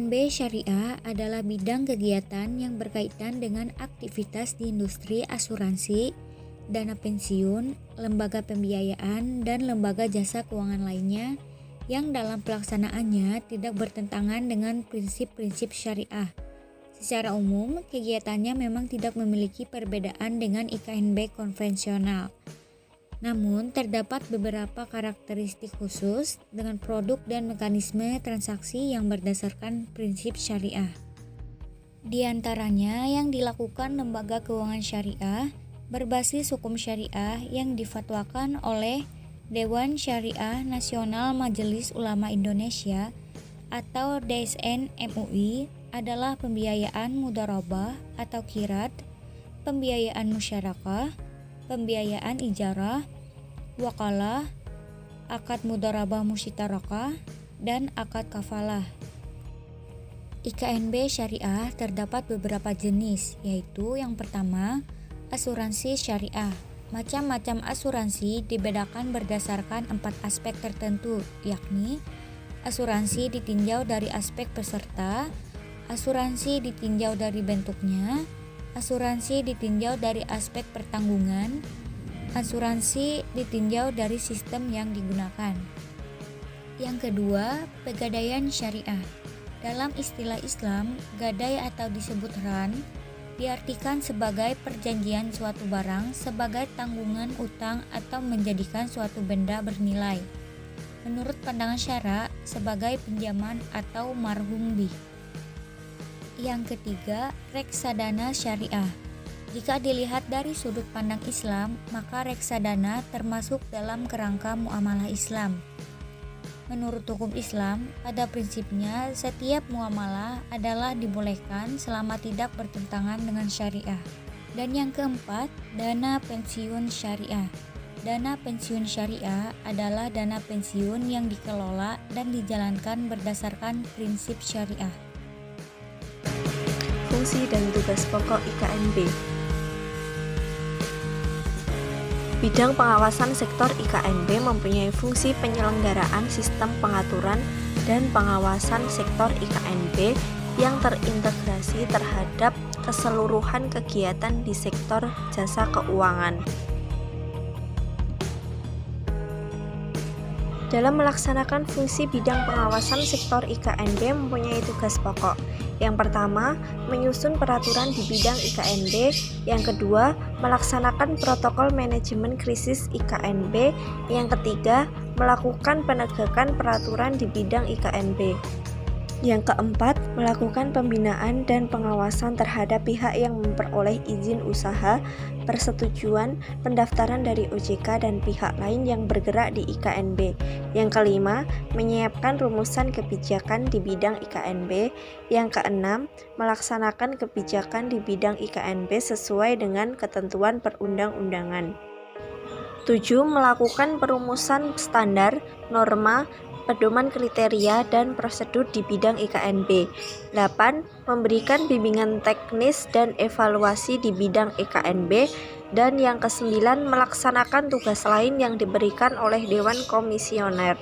IKNB Syariah adalah bidang kegiatan yang berkaitan dengan aktivitas di industri asuransi, dana pensiun, lembaga pembiayaan, dan lembaga jasa keuangan lainnya yang dalam pelaksanaannya tidak bertentangan dengan prinsip-prinsip syariah. Secara umum, kegiatannya memang tidak memiliki perbedaan dengan IKNB konvensional. Namun, terdapat beberapa karakteristik khusus dengan produk dan mekanisme transaksi yang berdasarkan prinsip syariah. Di antaranya yang dilakukan lembaga keuangan syariah berbasis hukum syariah yang difatwakan oleh Dewan Syariah Nasional Majelis Ulama Indonesia atau DSN MUI adalah pembiayaan mudharabah atau qirat, pembiayaan musyarakah, pembiayaan ijarah, wakalah, akad mudharabah musyarakah, dan akad kafalah. IKNB Syariah terdapat beberapa jenis, yaitu yang pertama, asuransi syariah. Macam-macam asuransi dibedakan berdasarkan 4 aspek tertentu, yakni asuransi ditinjau dari aspek peserta, asuransi ditinjau dari bentuknya, asuransi ditinjau dari aspek pertanggungan, asuransi ditinjau dari sistem yang digunakan. Yang kedua, pegadaian syariah. Dalam istilah Islam, gadai atau disebut ran diartikan sebagai perjanjian suatu barang sebagai tanggungan utang atau menjadikan suatu benda bernilai. Menurut pandangan syara, sebagai pinjaman atau marhum bih. Yang ketiga, reksadana syariah. Jika dilihat dari sudut pandang Islam, maka reksadana termasuk dalam kerangka muamalah Islam. Menurut hukum Islam, pada prinsipnya setiap muamalah adalah dibolehkan selama tidak bertentangan dengan syariah. Dan yang keempat, dana pensiun syariah. Dana pensiun syariah adalah dana pensiun yang dikelola dan dijalankan berdasarkan prinsip syariah. Fungsi dan tugas pokok IKNB. Bidang pengawasan sektor IKNB mempunyai fungsi penyelenggaraan sistem pengaturan dan pengawasan sektor IKNB yang terintegrasi terhadap keseluruhan kegiatan di sektor jasa keuangan. Dalam melaksanakan fungsi bidang pengawasan sektor IKNB mempunyai tugas pokok. Yang pertama, menyusun peraturan di bidang IKNB. Yang kedua, melaksanakan protokol manajemen krisis IKNB. Yang ketiga, melakukan penegakan peraturan di bidang IKNB. Yang keempat, melakukan pembinaan dan pengawasan terhadap pihak yang memperoleh izin usaha, persetujuan, pendaftaran dari OJK dan pihak lain yang bergerak di IKNB. Yang kelima, menyiapkan rumusan kebijakan di bidang IKNB. Yang keenam, melaksanakan kebijakan di bidang IKNB sesuai dengan ketentuan perundang-undangan. 7. Melakukan perumusan standar, norma, pedoman kriteria dan prosedur di bidang IKNB. 8. Memberikan bimbingan teknis dan evaluasi di bidang IKNB. Dan yang ke-9, melaksanakan tugas lain yang diberikan oleh Dewan Komisioner.